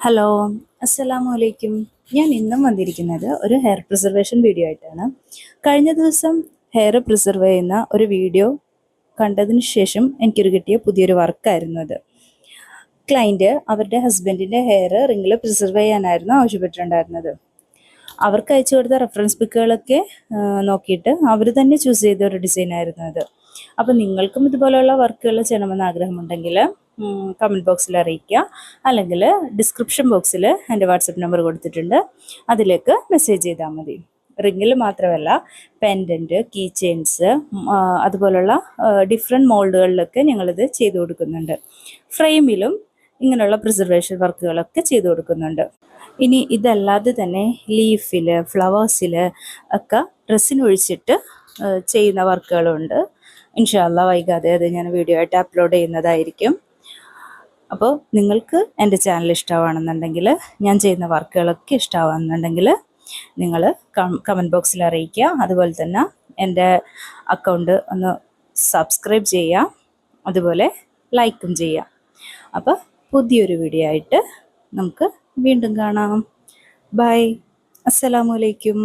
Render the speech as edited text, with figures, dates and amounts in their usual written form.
Hello, അസ്സലാമു അലൈക്കും. ഞാൻ ഇന്നും വന്നിരിക്കുന്നത് ഒരു ഹെയർ പ്രിസർവേഷൻ വീഡിയോ ആയിട്ടാണ്. കഴിഞ്ഞ ദിവസം ഹെയർ പ്രിസർവ് ചെയ്യുന്ന ഒരു വീഡിയോ കണ്ടതിന് ശേഷം എനിക്കൊരു കിട്ടിയ പുതിയൊരു വർക്കായിരുന്നു അത്. ക്ലൈൻറ്റ് അവരുടെ ഹസ്ബൻഡിൻ്റെ ഹെയർ റിങ്ങിൽ പ്രിസർവ് ചെയ്യാനായിരുന്നു ആവശ്യപ്പെട്ടിട്ടുണ്ടായിരുന്നത്. അവർക്ക് അയച്ചു കൊടുത്ത റെഫറൻസ് പിക്കുകളൊക്കെ നോക്കിയിട്ട് അവർ തന്നെ ചൂസ് ചെയ്ത ഒരു ഡിസൈനായിരുന്നു അത്. അപ്പോൾ നിങ്ങൾക്കും ഇതുപോലെയുള്ള വർക്കുകൾ ചെയ്യണമെന്ന് ആഗ്രഹമുണ്ടെങ്കിൽ കമൻറ്റ് ബോക്സിൽ അറിയിക്കുക, അല്ലെങ്കിൽ ഡിസ്ക്രിപ്ഷൻ ബോക്സിൽ എൻ്റെ വാട്സപ്പ് നമ്പർ കൊടുത്തിട്ടുണ്ട്, അതിലേക്ക് മെസ്സേജ് ചെയ്താൽ മതി. റിങ്ങിൽ മാത്രമല്ല, പെൻഡൻറ്റ്, കീ ചെയിൻസ്, അതുപോലുള്ള ഡിഫറെൻറ്റ് മോൾഡുകളിലൊക്കെ ഞങ്ങളിത് ചെയ്തു കൊടുക്കുന്നുണ്ട്. ഫ്രെയിമിലും ഇങ്ങനെയുള്ള പ്രിസർവേഷൻ വർക്കുകളൊക്കെ ചെയ്തു കൊടുക്കുന്നുണ്ട്. ഇനി ഇതല്ലാതെ തന്നെ ലീഫിൽ, ഫ്ലവേഴ്സിൽ ഒക്കെ റെസിൻ ഒഴിച്ചിട്ട് ചെയ്യുന്ന വർക്കുകളുണ്ട്. ഇൻഷാ അല്ലാ വൈകാതെ അത് ഞാൻ വീഡിയോ ആയിട്ട് അപ്ലോഡ് ചെയ്യുന്നതായിരിക്കും. അപ്പോൾ നിങ്ങൾക്ക് എൻ്റെ ചാനൽ ഇഷ്ടമാണെന്നുണ്ടെങ്കിൽ, ഞാൻ ചെയ്യുന്ന വർക്കുകളൊക്കെ ഇഷ്ടമാണെന്നുണ്ടെങ്കിൽ നിങ്ങൾ കമൻറ്റ് ബോക്സിൽ അറിയിക്കുക. അതുപോലെ തന്നെ എൻ്റെ അക്കൗണ്ട് ഒന്ന് സബ്സ്ക്രൈബ് ചെയ്യുക, അതുപോലെ ലൈക്കും ചെയ്യുക. അപ്പോൾ പുതിയൊരു വീഡിയോ ആയിട്ട് നമുക്ക് വീണ്ടും കാണാം. ബൈ. അസ്സലാമു അലൈക്കും.